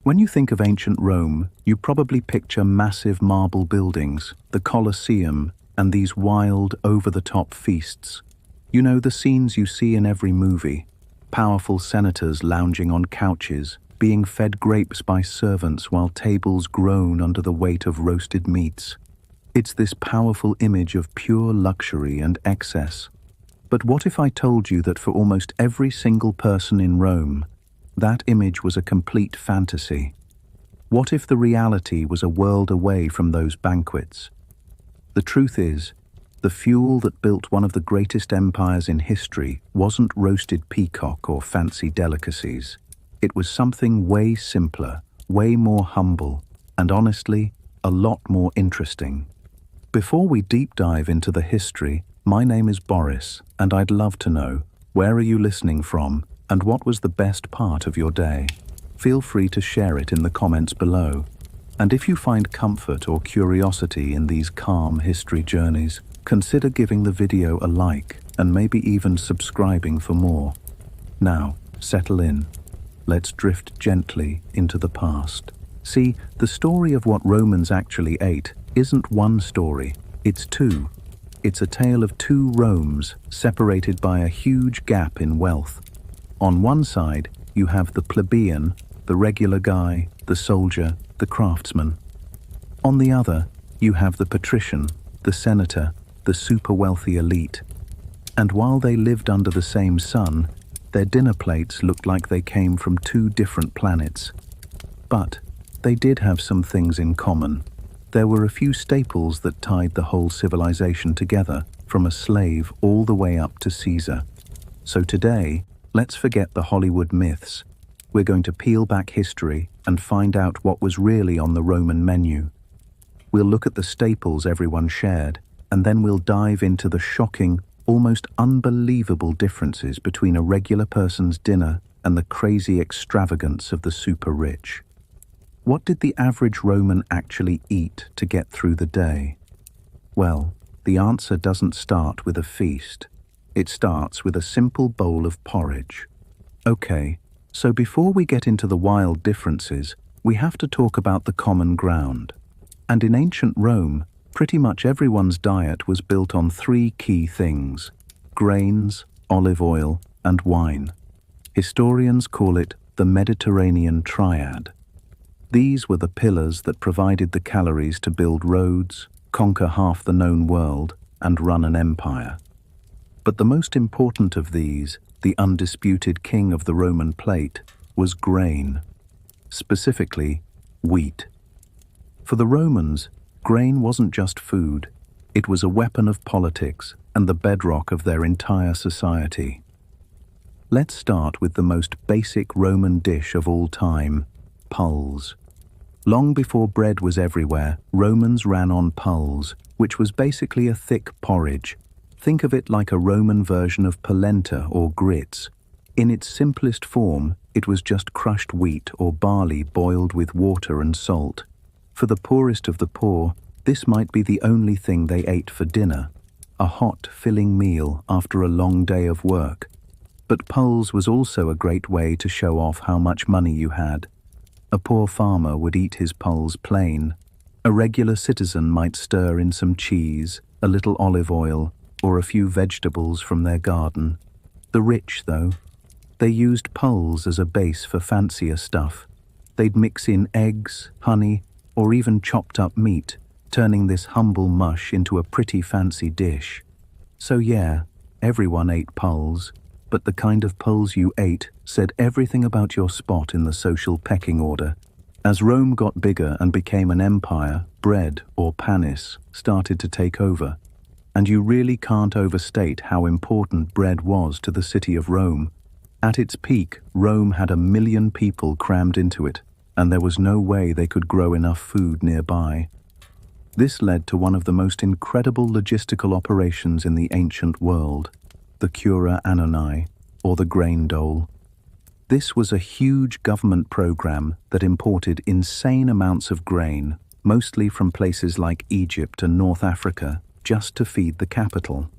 When you think of ancient Rome, you probably picture massive marble buildings, the Colosseum, and these wild, over-the-top feasts. You know, the scenes you see in every movie. Powerful senators lounging on couches, being fed grapes by servants while tables groan under the weight of roasted meats. It's this powerful image of pure luxury and excess. But what if I told you that for almost every single person in Rome, that image was a complete fantasy? What if the reality was a world away from those banquets? The truth is, the fuel that built one of the greatest empires in history wasn't roasted peacock or fancy delicacies. It was something way simpler, way more humble, and honestly, a lot more interesting. Before we deep dive into the history, my name is Boris, and I'd love to know, where are you listening from, and what was the best part of your day? Feel free to share it in the comments below. And if you find comfort or curiosity in these calm history journeys, consider giving the video a like and maybe even subscribing for more. Now, settle in. Let's drift gently into the past. See, the story of what Romans actually ate isn't one story, it's two. It's a tale of two Romes separated by a huge gap in wealth. On one side, you have the plebeian, the regular guy, the soldier, the craftsman. On the other, you have the patrician, the senator, the super wealthy elite. And while they lived under the same sun, their dinner plates looked like they came from two different planets. But they did have some things in common. There were a few staples that tied the whole civilization together, from a slave all the way up to Caesar. So today, let's forget the Hollywood myths. We're going to peel back history and find out what was really on the Roman menu. We'll look at the staples everyone shared, and then we'll dive into the shocking, almost unbelievable differences between a regular person's dinner and the crazy extravagance of the super rich. What did the average Roman actually eat to get through the day? Well, the answer doesn't start with a feast. It starts with a simple bowl of porridge. Okay, so before we get into the wild differences, we have to talk about the common ground. And in ancient Rome, pretty much everyone's diet was built on three key things: grains, olive oil, and wine. Historians call it the Mediterranean triad. These were the pillars that provided the calories to build roads, conquer half the known world, and run an empire. But the most important of these, the undisputed king of the Roman plate, was grain. Specifically, wheat. For the Romans, grain wasn't just food, it was a weapon of politics and the bedrock of their entire society. Let's start with the most basic Roman dish of all time, pulse. Long before bread was everywhere, Romans ran on pulse, which was basically a thick porridge. Think of it like a Roman version of polenta or grits. In its simplest form, it was just crushed wheat or barley boiled with water and salt. For the poorest of the poor, this might be the only thing they ate for dinner, a hot, filling meal after a long day of work. But pulse was also a great way to show off how much money you had. A poor farmer would eat his pulse plain. A regular citizen might stir in some cheese, a little olive oil, or a few vegetables from their garden. The rich, though, they used pulse as a base for fancier stuff. They'd mix in eggs, honey, or even chopped up meat, turning this humble mush into a pretty fancy dish. So yeah, everyone ate pulse, but the kind of pulse you ate said everything about your spot in the social pecking order. As Rome got bigger and became an empire, bread, or panis, started to take over. And you really can't overstate how important bread was to the city of Rome. At its peak, Rome had 1 million people crammed into it, and there was no way they could grow enough food nearby. This led to one of the most incredible logistical operations in the ancient world, the cura annoni, or the grain dole. This was a huge government program that imported insane amounts of grain, mostly from places like Egypt and North Africa, just to feed the capital.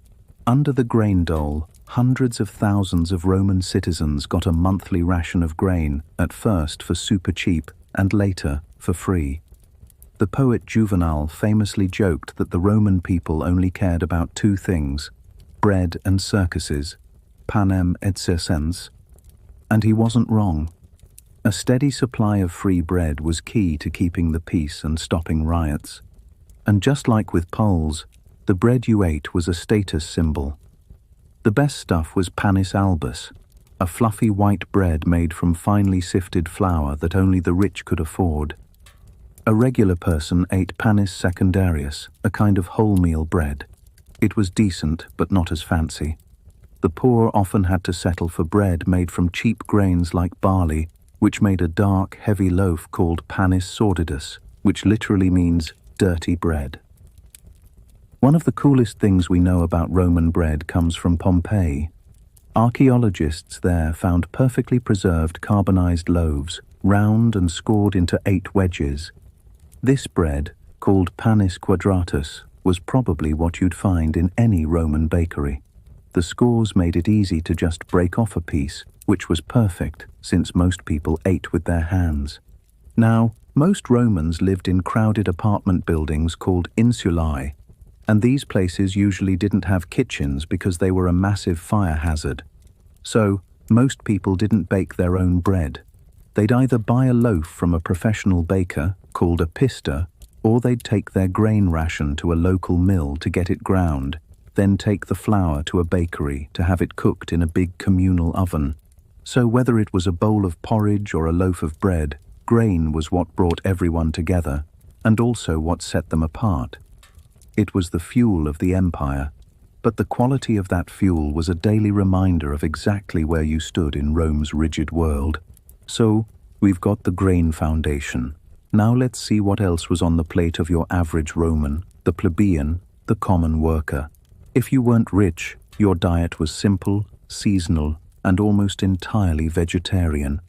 Under the grain dole, hundreds of thousands of Roman citizens got a monthly ration of grain, at first for super cheap and later for free. The poet Juvenal famously joked that the Roman people only cared about two things: bread and circuses, panem et circens. And he wasn't wrong. A steady supply of free bread was key to keeping the peace and stopping riots. And just like with Poles, the bread you ate was a status symbol. The best stuff was panis albus, a fluffy white bread made from finely sifted flour that only the rich could afford. A regular person ate panis secundarius, a kind of wholemeal bread. It was decent, but not as fancy. The poor often had to settle for bread made from cheap grains like barley, which made a dark, heavy loaf called panis sordidus, which literally means dirty bread. One of the coolest things we know about Roman bread comes from Pompeii. Archaeologists there found perfectly preserved carbonized loaves, round and scored into 8 wedges. This bread, called panis quadratus, was probably what you'd find in any Roman bakery. The scores made it easy to just break off a piece, which was perfect since most people ate with their hands. Now, most Romans lived in crowded apartment buildings called insulae, and these places usually didn't have kitchens because they were a massive fire hazard. So, most people didn't bake their own bread. They'd either buy a loaf from a professional baker, called a pista, or they'd take their grain ration to a local mill to get it ground, then take the flour to a bakery to have it cooked in a big communal oven. So whether it was a bowl of porridge or a loaf of bread, grain was what brought everyone together, and also what set them apart. It was the fuel of the empire, but the quality of that fuel was a daily reminder of exactly where you stood in Rome's rigid world. So, we've got the grain foundation. Now let's see what else was on the plate of your average Roman, the plebeian, the common worker. If you weren't rich, your diet was simple, seasonal, and almost entirely vegetarian.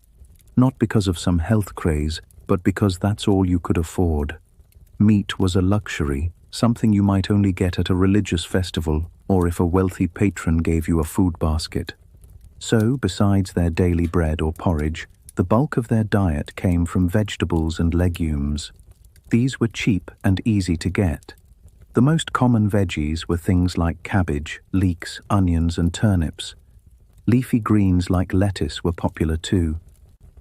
Not because of some health craze, but because that's all you could afford. Meat was a luxury, something you might only get at a religious festival or if a wealthy patron gave you a food basket. So, besides their daily bread or porridge, the bulk of their diet came from vegetables and legumes. These were cheap and easy to get. The most common veggies were things like cabbage, leeks, onions, and turnips. Leafy greens like lettuce were popular too.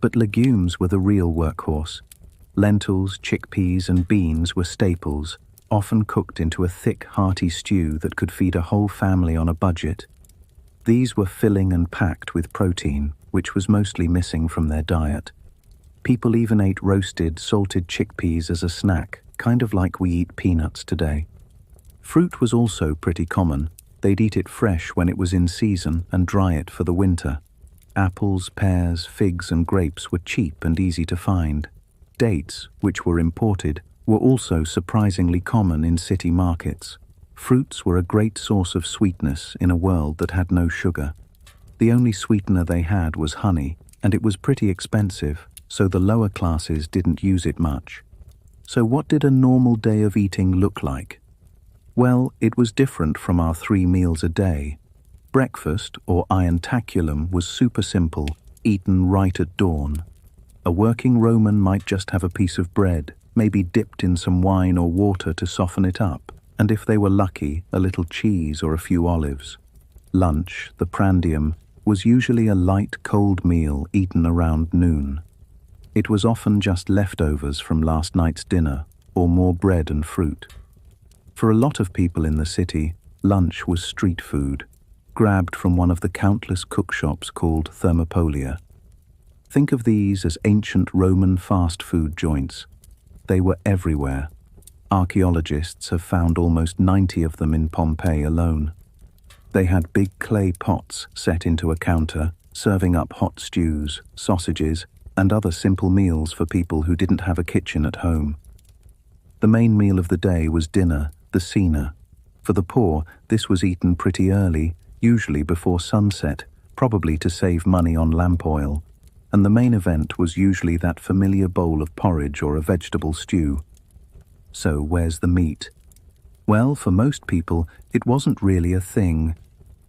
But legumes were the real workhorse. Lentils, chickpeas, and beans were staples, often cooked into a thick, hearty stew that could feed a whole family on a budget. These were filling and packed with protein, which was mostly missing from their diet. People even ate roasted, salted chickpeas as a snack, kind of like we eat peanuts today. Fruit was also pretty common. They'd eat it fresh when it was in season and dry it for the winter. Apples, pears, figs, and grapes were cheap and easy to find. Dates, which were imported, were also surprisingly common in city markets. Fruits were a great source of sweetness in a world that had no sugar. The only sweetener they had was honey, and it was pretty expensive, so the lower classes didn't use it much. So what did a normal day of eating look like? Well, it was different from our 3 meals a day. Breakfast, or ientaculum, was super simple, eaten right at dawn. A working Roman might just have a piece of bread, maybe dipped in some wine or water to soften it up, and if they were lucky, a little cheese or a few olives. Lunch, the prandium, was usually a light, cold meal eaten around noon. It was often just leftovers from last night's dinner, or more bread and fruit. For a lot of people in the city, lunch was street food, grabbed from one of the countless cookshops called thermopolia. Think of these as ancient Roman fast food joints. They were everywhere. Archaeologists have found almost 90 of them in Pompeii alone. They had big clay pots set into a counter, serving up hot stews, sausages, and other simple meals for people who didn't have a kitchen at home. The main meal of the day was dinner, the cena. For the poor, this was eaten pretty early, usually before sunset, probably to save money on lamp oil. And the main event was usually that familiar bowl of porridge or a vegetable stew. So where's the meat? Well, for most people, it wasn't really a thing.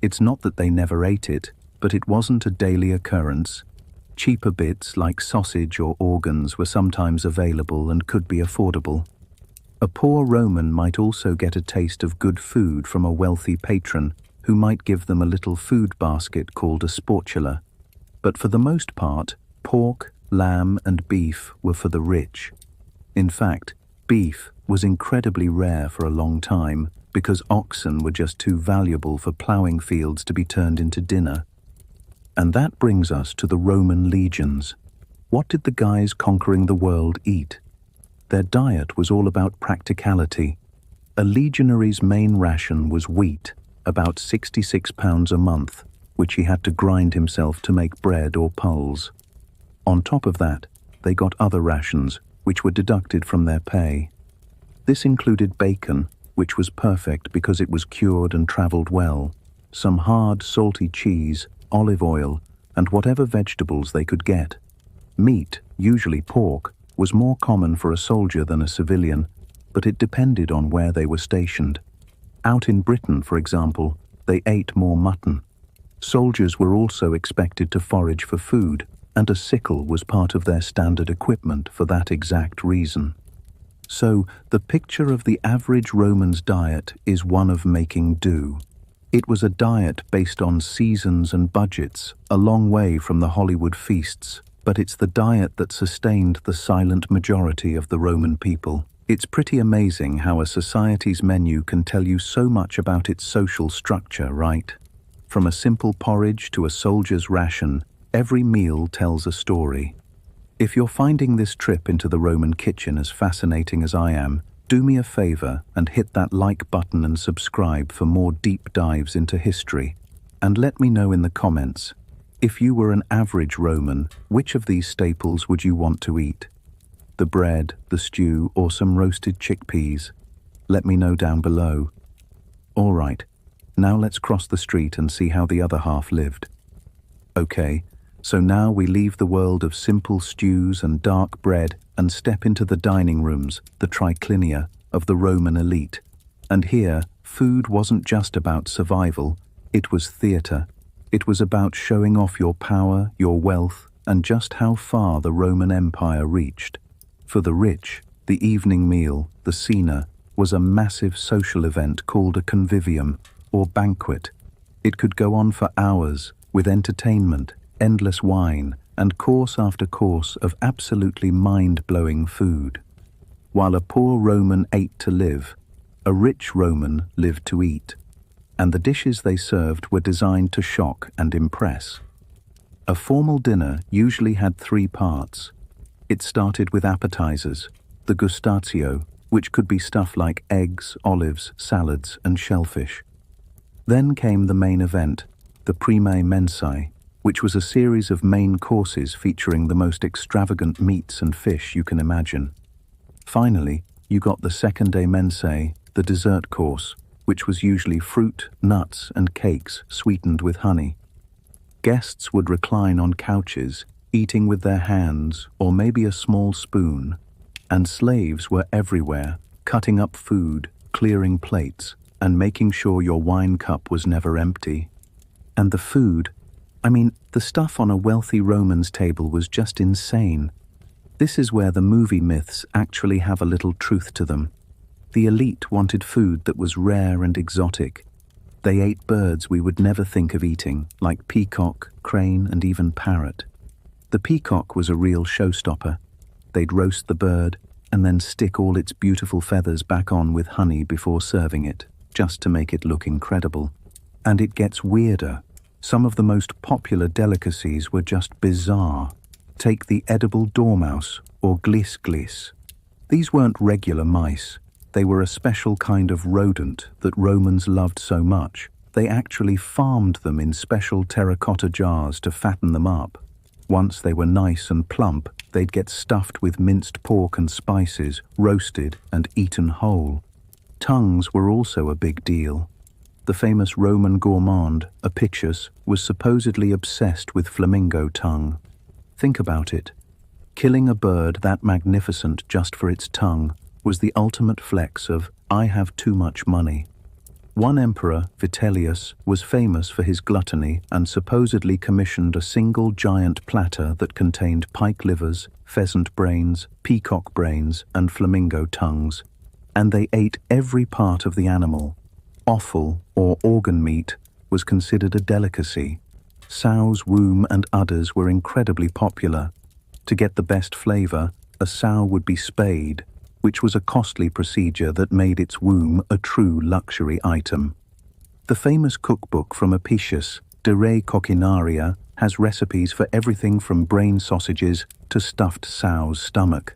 It's not that they never ate it, but it wasn't a daily occurrence. Cheaper bits like sausage or organs were sometimes available and could be affordable. A poor Roman might also get a taste of good food from a wealthy patron who might give them a little food basket called a sportula. But for the most part, pork, lamb, and beef were for the rich. In fact, beef was incredibly rare for a long time because oxen were just too valuable for ploughing fields to be turned into dinner. And that brings us to the Roman legions. What did the guys conquering the world eat? Their diet was all about practicality. A legionary's main ration was wheat, about 66 pounds a month, which he had to grind himself to make bread or pulse. On top of that, they got other rations, which were deducted from their pay. This included bacon, which was perfect because it was cured and travelled well, some hard, salty cheese, olive oil, and whatever vegetables they could get. Meat, usually pork, was more common for a soldier than a civilian, but it depended on where they were stationed. Out in Britain, for example, they ate more mutton. Soldiers were also expected to forage for food, and a sickle was part of their standard equipment for that exact reason. So, the picture of the average Roman's diet is one of making do. It was a diet based on seasons and budgets, a long way from the Hollywood feasts, but it's the diet that sustained the silent majority of the Roman people. It's pretty amazing how a society's menu can tell you so much about its social structure, right? From a simple porridge to a soldier's ration, every meal tells a story. If you're finding this trip into the Roman kitchen as fascinating as I am, do me a favor and hit that like button and subscribe for more deep dives into history. And let me know in the comments, if you were an average Roman, which of these staples would you want to eat? The bread, the stew, or some roasted chickpeas? Let me know down below. All right, now let's cross the street and see how the other half lived. Okay, so now we leave the world of simple stews and dark bread and step into the dining rooms, the triclinia, of the Roman elite. And here, food wasn't just about survival, it was theatre. It was about showing off your power, your wealth, and just how far the Roman Empire reached. For the rich, the evening meal, the cena, was a massive social event called a convivium, or banquet. It could go on for hours, with entertainment, endless wine, and course after course of absolutely mind-blowing food. While a poor Roman ate to live, a rich Roman lived to eat, and the dishes they served were designed to shock and impress. A formal dinner usually had 3 parts. It started with appetizers, the gustatio, which could be stuff like eggs, olives, salads, and shellfish. Then came the main event, the primae mensae, which was a series of main courses featuring the most extravagant meats and fish you can imagine. Finally, you got the secondae mensae, the dessert course, which was usually fruit, nuts, and cakes sweetened with honey. Guests would recline on couches, eating with their hands or maybe a small spoon, and slaves were everywhere, cutting up food, clearing plates, and making sure your wine cup was never empty. And the food, the stuff on a wealthy Roman's table was just insane. This is where the movie myths actually have a little truth to them. The elite wanted food that was rare and exotic. They ate birds we would never think of eating, like peacock, crane, and even parrot. The peacock was a real showstopper. They'd roast the bird and then stick all its beautiful feathers back on with honey before serving it, just to make it look incredible. And it gets weirder. Some of the most popular delicacies were just bizarre. Take the edible dormouse, or glis. These weren't regular mice. They were a special kind of rodent that Romans loved so much, they actually farmed them in special terracotta jars to fatten them up. Once they were nice and plump, they'd get stuffed with minced pork and spices, roasted and eaten whole. Tongues were also a big deal. The famous Roman gourmand, Apicius, was supposedly obsessed with flamingo tongue. Think about it. Killing a bird that magnificent just for its tongue was the ultimate flex of, I have too much money. One emperor, Vitellius, was famous for his gluttony and supposedly commissioned a single giant platter that contained pike livers, pheasant brains, peacock brains, and flamingo tongues. And they ate every part of the animal. Offal, or organ meat, was considered a delicacy. Sow's womb and udders were incredibly popular. To get the best flavor, a sow would be spayed, which was a costly procedure that made its womb a true luxury item. The famous cookbook from Apicius, De Re Coquinaria, has recipes for everything from brain sausages to stuffed sow's stomach.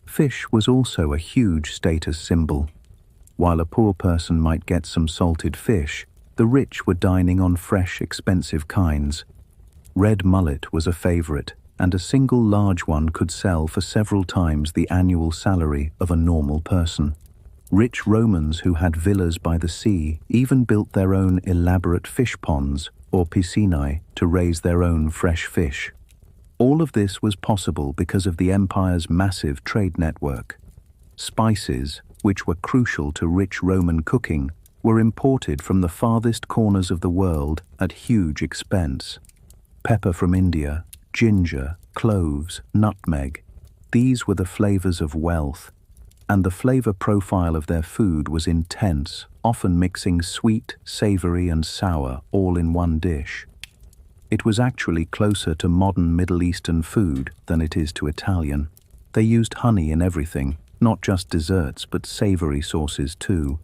Fish was also a huge status symbol. While a poor person might get some salted fish, the rich were dining on fresh, expensive kinds. Red mullet was a favorite, and a single large one could sell for several times the annual salary of a normal person. Rich Romans who had villas by the sea even built their own elaborate fish ponds, or piscinae, to raise their own fresh fish. All of this was possible because of the empire's massive trade network. Spices, which were crucial to rich Roman cooking, were imported from the farthest corners of the world at huge expense. Pepper from India, ginger, cloves, nutmeg. These were the flavors of wealth, and the flavor profile of their food was intense, often mixing sweet, savory, and sour all in one dish. It was actually closer to modern Middle Eastern food than it is to Italian. They used honey in everything, not just desserts but savory sauces too.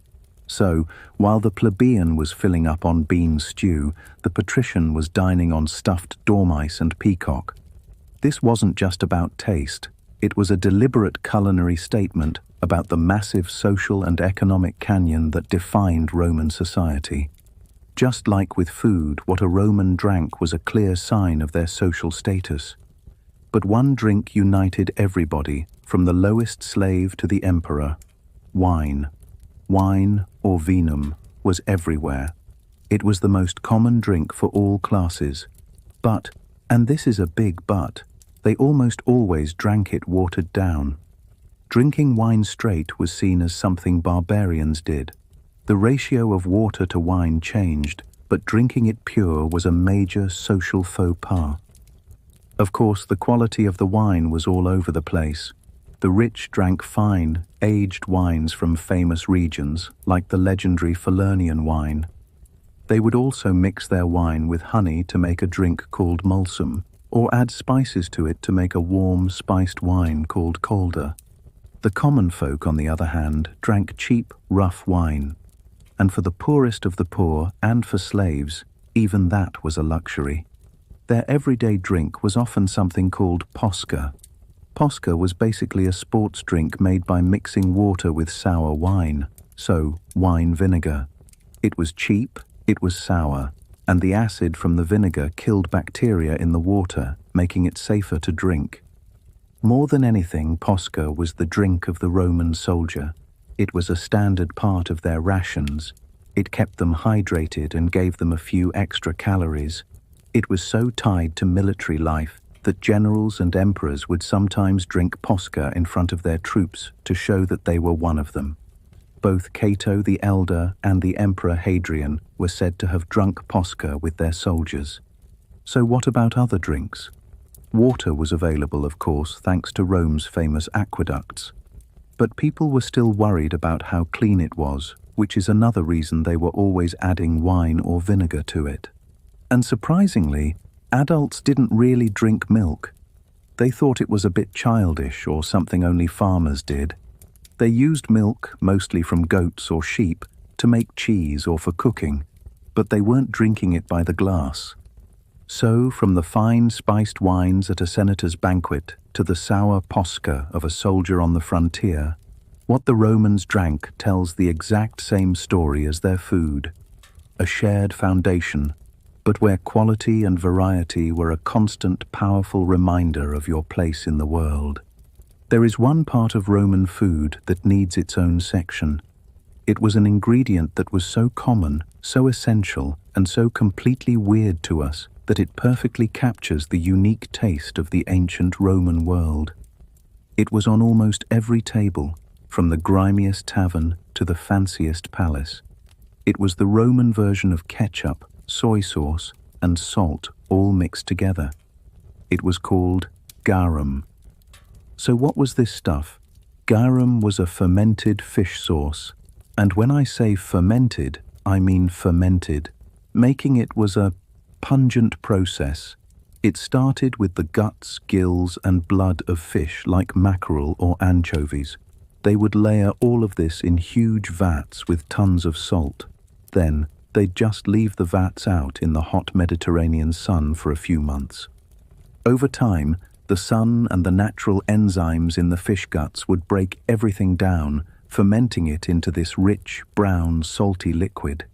So, while the plebeian was filling up on bean stew, the patrician was dining on stuffed dormice and peacock. This wasn't just about taste. It was a deliberate culinary statement about the massive social and economic canyon that defined Roman society. Just like with food, what a Roman drank was a clear sign of their social status. But one drink united everybody, from the lowest slave to the emperor: wine. Wine, or vinum, was everywhere. It was the most common drink for all classes. But, and this is a big but, they almost always drank it watered down. Drinking wine straight was seen as something barbarians did. The ratio of water to wine changed, but drinking it pure was a major social faux pas. Of course, the quality of the wine was all over the place. The rich drank fine, aged wines from famous regions, like the legendary Falernian wine. They would also mix their wine with honey to make a drink called mulsum, or add spices to it to make a warm, spiced wine called calder. The common folk, on the other hand, drank cheap, rough wine. And for the poorest of the poor, and for slaves, even that was a luxury. Their everyday drink was often something called posca. Posca was basically a sports drink made by mixing water with sour wine, so wine vinegar. It was cheap, it was sour, and the acid from the vinegar killed bacteria in the water, making it safer to drink. More than anything, posca was the drink of the Roman soldier. It was a standard part of their rations. It kept them hydrated and gave them a few extra calories. It was so tied to military life that generals and emperors would sometimes drink posca in front of their troops to show that they were one of them. Both Cato the Elder and the Emperor Hadrian were said to have drunk posca with their soldiers. So what about other drinks? Water was available, of course, thanks to Rome's famous aqueducts. But people were still worried about how clean it was, which is another reason they were always adding wine or vinegar to it. And surprisingly, adults didn't really drink milk. They thought it was a bit childish or something only farmers did. They used milk, mostly from goats or sheep, to make cheese or for cooking, but they weren't drinking it by the glass. So, from the fine spiced wines at a senator's banquet to the sour posca of a soldier on the frontier, what the Romans drank tells the exact same story as their food. A shared foundation, but where quality and variety were a constant, powerful reminder of your place in the world. There is one part of Roman food that needs its own section. It was an ingredient that was so common, so essential, and so completely weird to us that it perfectly captures the unique taste of the ancient Roman world. It was on almost every table, from the grimiest tavern to the fanciest palace. It was the Roman version of ketchup, soy sauce, and salt all mixed together. It was called garum. So what was this stuff? Garum was a fermented fish sauce. And when I say fermented, I mean fermented. Making it was a pungent process. It started with the guts, gills, and blood of fish like mackerel or anchovies. They would layer all of this in huge vats with tons of salt. Then, they'd just leave the vats out in the hot Mediterranean sun for a few months. Over time, the sun and the natural enzymes in the fish guts would break everything down, fermenting it into this rich, brown, salty liquid.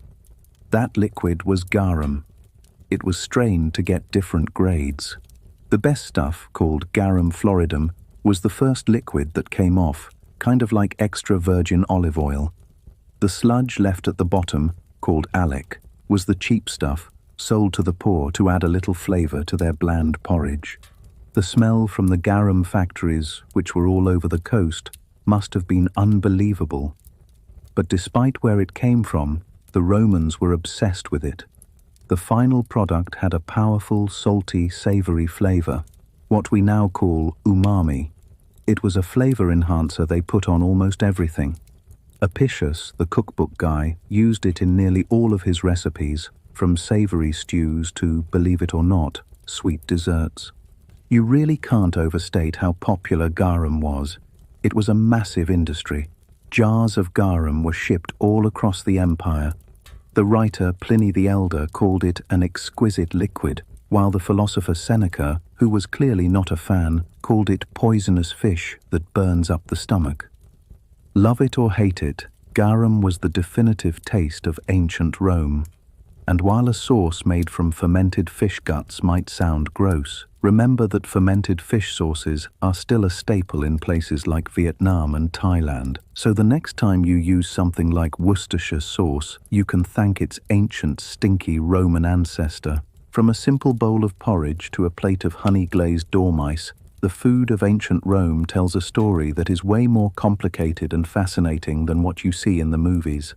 That liquid was garum. It was strained to get different grades. The best stuff, called garum floridum, was the first liquid that came off, kind of like extra virgin olive oil. The sludge left at the bottom, called alec, was the cheap stuff, sold to the poor to add a little flavor to their bland porridge. The smell from the garum factories, which were all over the coast, must have been unbelievable. But despite where it came from, the Romans were obsessed with it. The final product had a powerful, salty, savory flavor, what we now call umami. It was a flavor enhancer they put on almost everything. Apicius, the cookbook guy, used it in nearly all of his recipes, from savory stews to, believe it or not, sweet desserts. You really can't overstate how popular garum was. It was a massive industry. Jars of garum were shipped all across the empire. The writer Pliny the Elder called it an exquisite liquid, while the philosopher Seneca, who was clearly not a fan, called it poisonous fish that burns up the stomach. Love it or hate it, garum was the definitive taste of ancient Rome. And while a sauce made from fermented fish guts might sound gross, remember that fermented fish sauces are still a staple in places like Vietnam and Thailand. So the next time you use something like Worcestershire sauce, you can thank its ancient, stinky Roman ancestor. From a simple bowl of porridge to a plate of honey-glazed dormice, the food of ancient Rome tells a story that is way more complicated and fascinating than what you see in the movies.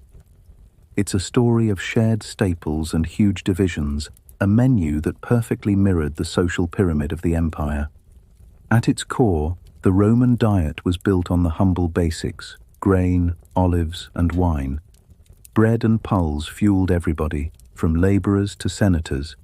It's a story of shared staples and huge divisions, a menu that perfectly mirrored the social pyramid of the empire. At its core, the Roman diet was built on the humble basics: grain, olives, and wine. Bread and pulse fueled everybody, from laborers to senators.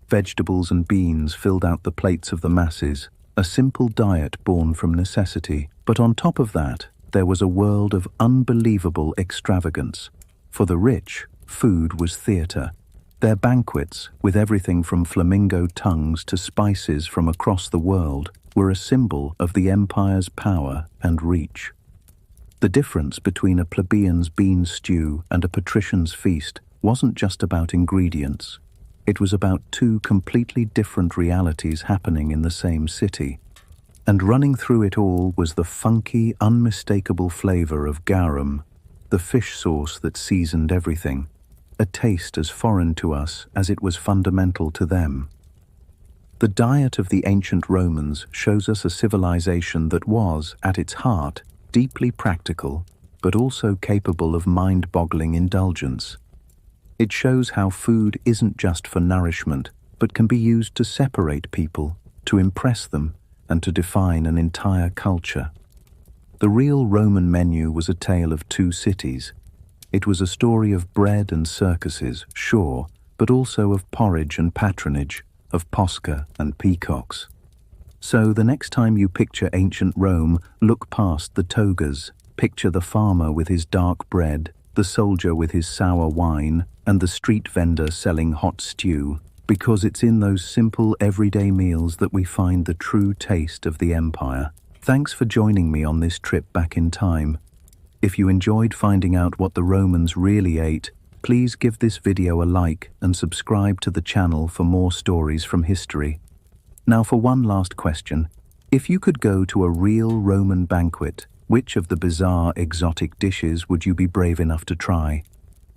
Vegetables and beans filled out the plates of the masses, a simple diet born from necessity. But on top of that, there was a world of unbelievable extravagance. For the rich, food was theater. Their banquets, with everything from flamingo tongues to spices from across the world, were a symbol of the empire's power and reach. The difference between a plebeian's bean stew and a patrician's feast wasn't just about ingredients. It was about two completely different realities happening in the same city. And running through it all was the funky, unmistakable flavor of garum, the fish sauce that seasoned everything, a taste as foreign to us as it was fundamental to them. The diet of the ancient Romans shows us a civilization that was, at its heart, deeply practical, but also capable of mind-boggling indulgence. It shows how food isn't just for nourishment, but can be used to separate people, to impress them, and to define an entire culture. The real Roman menu was a tale of two cities. It was a story of bread and circuses, sure, but also of porridge and patronage, of posca and peacocks. So the next time you picture ancient Rome, look past the togas, picture the farmer with his dark bread, the soldier with his sour wine, and the street vendor selling hot stew, because it's in those simple everyday meals that we find the true taste of the empire. Thanks for joining me on this trip back in time. If you enjoyed finding out what the Romans really ate, please give this video a like and subscribe to the channel for more stories from history. Now for one last question. If you could go to a real Roman banquet, which of the bizarre exotic dishes would you be brave enough to try?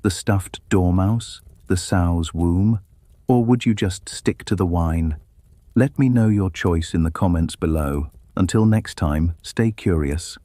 The stuffed dormouse? The sow's womb? Or would you just stick to the wine? Let me know your choice in the comments below. Until next time, stay curious.